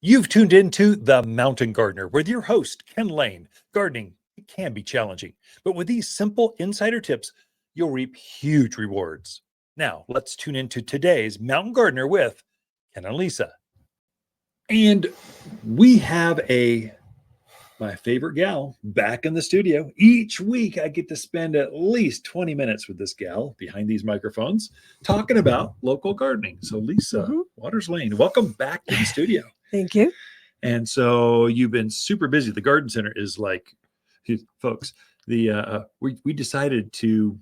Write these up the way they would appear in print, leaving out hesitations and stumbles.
You've tuned into The Mountain Gardener with your host, Ken Lane. Gardening, it can be challenging, but with these simple insider tips, you'll reap huge rewards. Now, let's tune into today's Mountain Gardener with Ken and Lisa. And we have my favorite gal back in the studio. Each week, I get to spend at least 20 minutes with this gal behind these microphones talking about local gardening. So, Lisa Waters Lane, welcome back to the studio. Thank you. And so you've been super busy. The garden center is like, folks, we decided to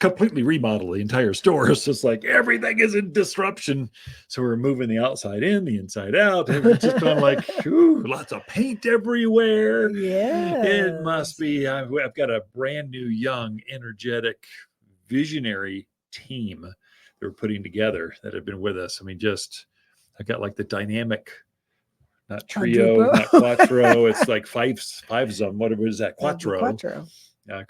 completely remodel the entire store. So it's like everything is in disruption. So we're moving the outside in, the inside out. And it's just kind of like, lots of paint everywhere. Yeah. It must be. I've got a brand new, young, energetic, visionary team that we're putting together that have been with us. I mean, I got like the dynamic, not trio, not quattro. It's like five of them. Whatever is that? Quattro.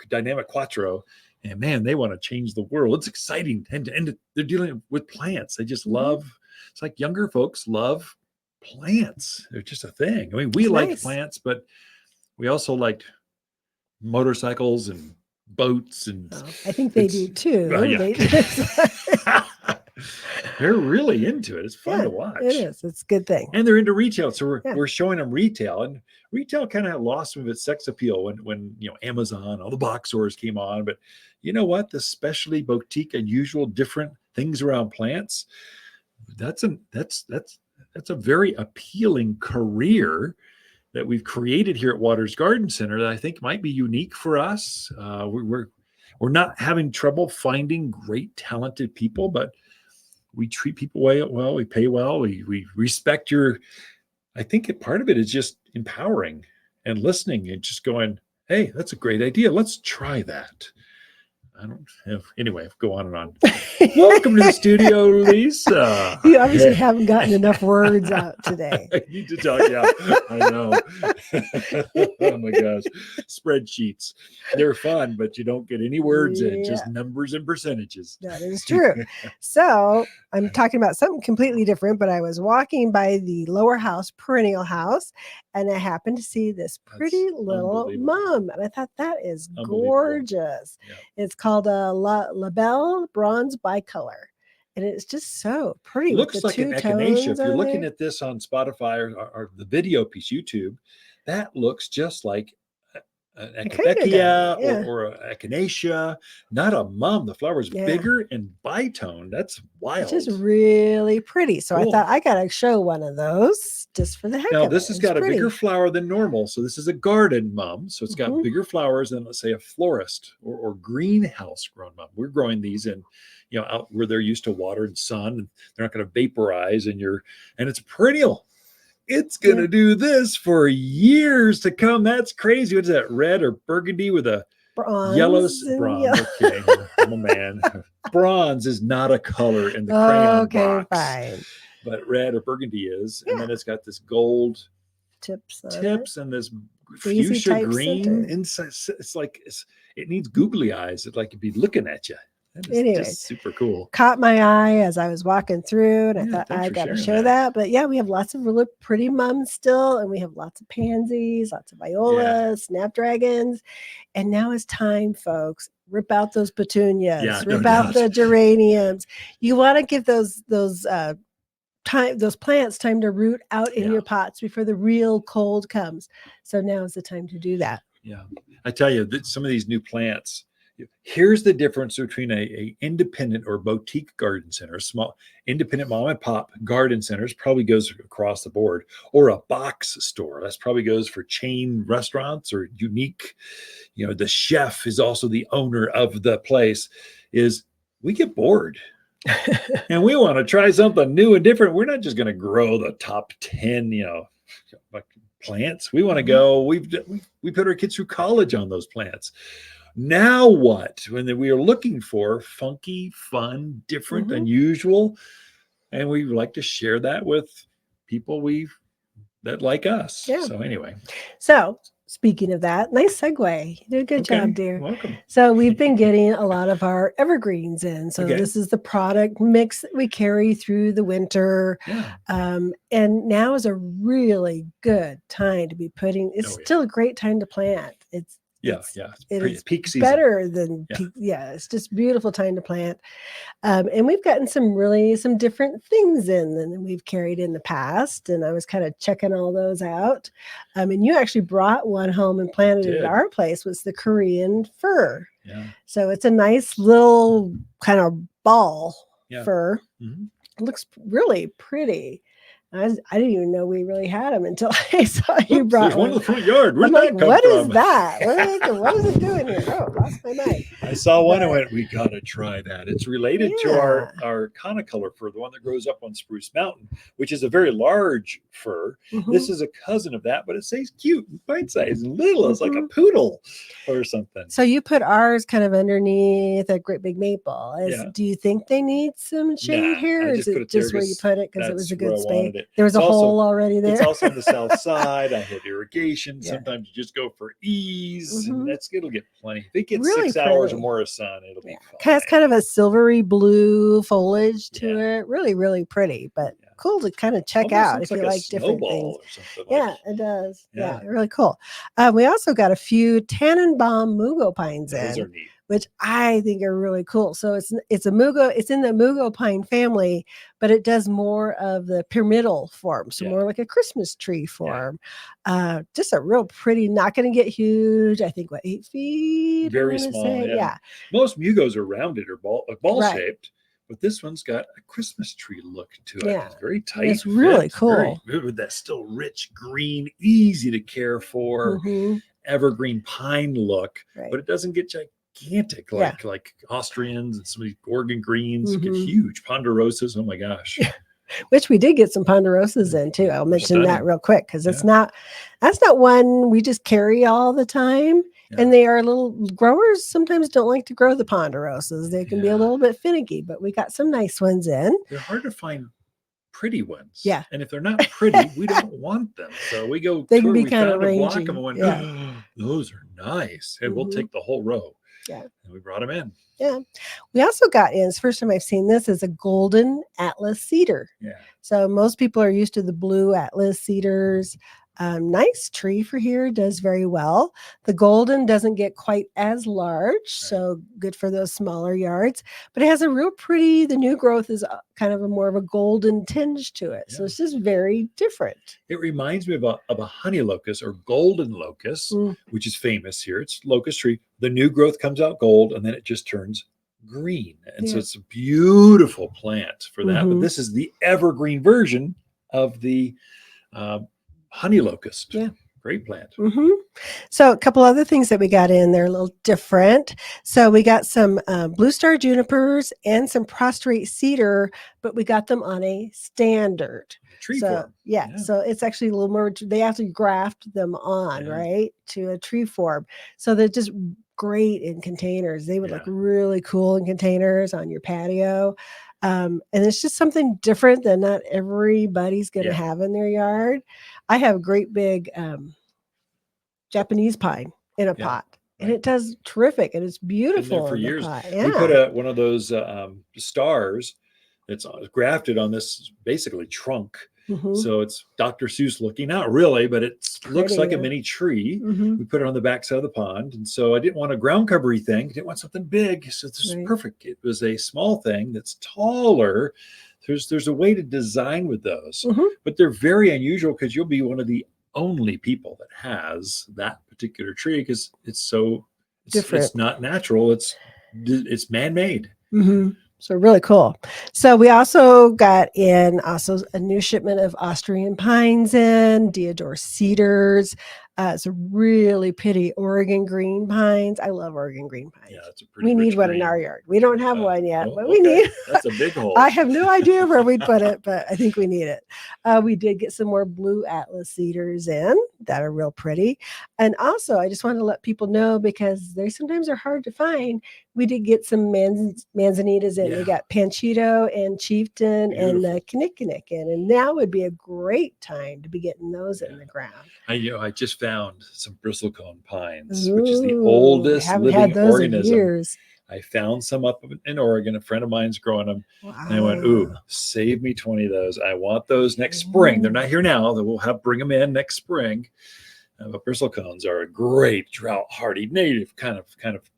Dynamic quattro. And man, they want to change the world. It's exciting. And they're dealing with plants. They just love, it's like younger folks love plants. They're just a thing. I mean, we like plants, but we also like motorcycles and boats. And I think they do too. They're really into it. It's fun to watch. It is. It's a good thing. And they're into retail. So we're showing them retail, and retail kind of lost some of its sex appeal when Amazon, all the box stores came on. But you know what? The specialty, boutique, unusual, different things around plants, that's a very appealing career that we've created here at Waters Garden Center that I think might be unique for us. We're not having trouble finding great, talented people, but we treat people well, we pay well, we respect I think part of it is just empowering and listening and just going, hey, that's a great idea. Let's try that. Anyway, go on and on. Welcome to the studio, Lisa. You obviously haven't gotten enough words out today. I need to talk. Yeah, I know. Oh my gosh. Spreadsheets. They're fun, but you don't get any words in, just numbers and percentages. That is true. So I'm talking about something completely different, but I was walking by the lower house, Perennial house, and I happened to see this pretty little mum. And I thought, that is gorgeous. Yeah. It's called a La Belle Bronze Bicolor. And it's just so pretty. It looks like an echinacea. If you're looking at this on Spotify or the video piece, YouTube, that looks just like an echinacea or an echinacea, not a mum. The flower is bigger and bitone. That's wild. It's just really pretty. So I thought I got to show one of those just for the heck of it. Now, this has got a bigger flower than normal. So this is a garden mum. So it's got bigger flowers than, let's say, a florist or greenhouse grown mum. We're growing these in, out where they're used to water and sun. And they're not going to vaporize, and it's a perennial. It's going to do this for years to come. That's crazy. What's that, red or burgundy with a yellow bronze? Okay, I'm a man. Bronze is not a color in the crayon box. Fine. But red or burgundy is. And then it's got this gold tips and this fuchsia green inside. It's like it needs googly eyes. It's like it'd be looking at you. Anyway, just super cool. Caught my eye as I was walking through, and I thought I got to share that. But we have lots of really pretty mums still, and we have lots of pansies, lots of violas, snapdragons, and now it's time, folks. Rip out those petunias, rip out the geraniums. You want to give those plants time to root out in your pots before the real cold comes. So now is the time to do that. Yeah, I tell you that some of these new plants. Here's the difference between a independent or boutique garden center, small independent mom and pop garden centers probably goes across the board, or a box store. That's probably goes for chain restaurants or unique. The chef is also the owner of the place. We get bored and we want to try something new and different. We're not just going to grow the top 10, plants. We want to go. We put our kids through college on those plants. Now what? When we are looking for funky, fun, different, unusual, and we like to share that with people that like us. Yeah. So anyway. So speaking of that, nice segue. You did a good job, dear. Welcome. So we've been getting a lot of our evergreens in. So this is the product mix that we carry through the winter. Yeah. And now is a really good time to be putting. It's still a great time to plant. It's peak season. Better than peak. Yeah, it's just beautiful time to plant. And we've gotten some different things in than we've carried in the past. And I was kind of checking all those out. And you actually brought one home and planted it at our place. Was the Korean fir. Yeah. So it's a nice little kind of ball fir. Mm-hmm. It looks really pretty. I didn't even know we really had them until I saw you brought one in the front yard. I'm like, what is that? What is it doing here? Oh, lost my mind. I saw one and went, we got to try that. It's related to our conicolor fir, the one that grows up on Spruce Mountain, which is a very large fir. Mm-hmm. This is a cousin of that, but it stays cute and bite-sized and little. It's like a poodle or something. So you put ours kind of underneath a great big maple. Do you think they need some shade here? Or is it just where you put it because it was a good space? There was a hole already there. It's also on the south side. I had irrigation. Sometimes you just go for ease, and it'll get plenty. If it gets really 6 hours or more of sun, it'll be fine. Has kind of a silvery blue foliage to it. Really, really pretty, but cool to kind of check out if you like different things. It does. Yeah, really cool. We also got a few Tannenbaum mugo pines in. Those are neat. Which I think are really cool. So it's a mugo. It's in the mugo pine family, but it does more of the pyramidal form, so more like a Christmas tree form. Just a real pretty. Not going to get huge. I think 8 feet. Very small. Yeah. Most mugos are rounded or ball shaped, but this one's got a Christmas tree look to it. It's very tight. It's really cool. With that still rich green, easy to care for, evergreen pine look, but it doesn't get gigantic like Austrians and some of these Oregon greens get huge. Ponderosas, oh my gosh. Which we did get some ponderosas in too. I'll mention that real quick because that's not one we just carry all the time. And they are little growers sometimes don't like to grow the ponderosas. They can be a little bit finicky, but we got some nice ones in. They're hard to find pretty ones. Yeah. And if they're not pretty, we don't want them. So we go they can be kind of rangy. Them and went, those are nice. And we'll take the whole row. Yeah. And we brought them in. Yeah. We also got in, it's the first time I've seen this, is a golden Atlas cedar. Yeah. So most people are used to the blue Atlas cedars. Nice tree for here, does very well. The golden doesn't get quite as large, so good for those smaller yards, but it has a real pretty, the new growth is kind of a more of a golden tinge to it. So it's just very different. It reminds me of a honey locust or golden locust, which is famous here. It's locust tree. The new growth comes out gold and then it just turns green. And so it's a beautiful plant for that. But this is the evergreen version of the honey locust. Yeah. Great plant. So a couple other things that we got in, they're a little different. So we got some blue star junipers and some prostrate cedar, but we got them on a standard tree form. So it's actually a little more, they have to graft them on, right, to a tree form. So they're just great in containers. They would look really cool in containers on your patio. And it's just something different that not everybody's going to have in their yard. I have a great big Japanese pine in a pot, and it does terrific, and it's beautiful. For years, we put one of those stars that's grafted on this basically trunk. So it's Dr. Seuss looking, not really, but it looks like a mini tree. We put it on the back side of the pond. And so I didn't want a ground covery thing. I didn't want something big. So this is perfect. It was a small thing that's taller. There's a way to design with those, but they're very unusual because you'll be one of the only people that has that particular tree because it's different. It's not natural. It's man-made. So really cool. So we also got in a new shipment of Austrian pines in, Deodar cedars. It's a really pretty Oregon green pines. I love Oregon green pines. Yeah, it's a pretty. We need one in our yard. We don't have one yet, but we need. That's a big hole. I have no idea where we'd put it, but I think we need it. We did get some more blue Atlas cedars in that are real pretty. And also, I just want to let people know because they sometimes are hard to find. We did get some manzanitas in. Yeah. We got Panchito and Chieftain and the Kinnikinnick in. And now would be a great time to be getting those in the ground. I just found some bristlecone pines, which is the oldest living organism. In years. I found some up in Oregon. A friend of mine's growing them. Wow. And I went, ooh, save me 20 of those. I want those next spring. They're not here now. We'll bring them in next spring. But bristlecones are a great drought hardy native kind of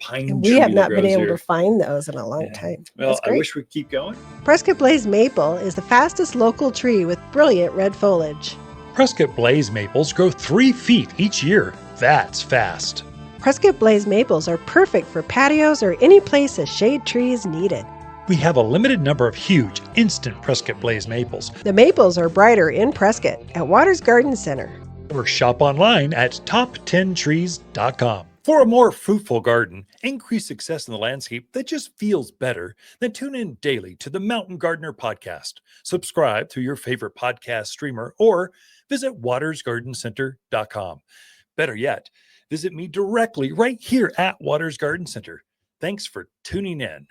pine and tree. We have not been able here. to find those in a long time. Well, I wish we'd keep going. Prescott Blaze maple is the fastest local tree with brilliant red foliage. Prescott Blaze maples grow 3 feet each year. That's fast. Prescott Blaze maples are perfect for patios or any place a shade tree is needed. We have a limited number of huge, instant Prescott Blaze maples. The maples are brighter in Prescott at Waters Garden Center. Or shop online at top10trees.com. For a more fruitful garden, increase success in the landscape that just feels better, then tune in daily to the Mountain Gardener podcast. Subscribe through your favorite podcast streamer or visit watersgardencenter.com. Better yet, visit me directly right here at Waters Garden Center. Thanks for tuning in.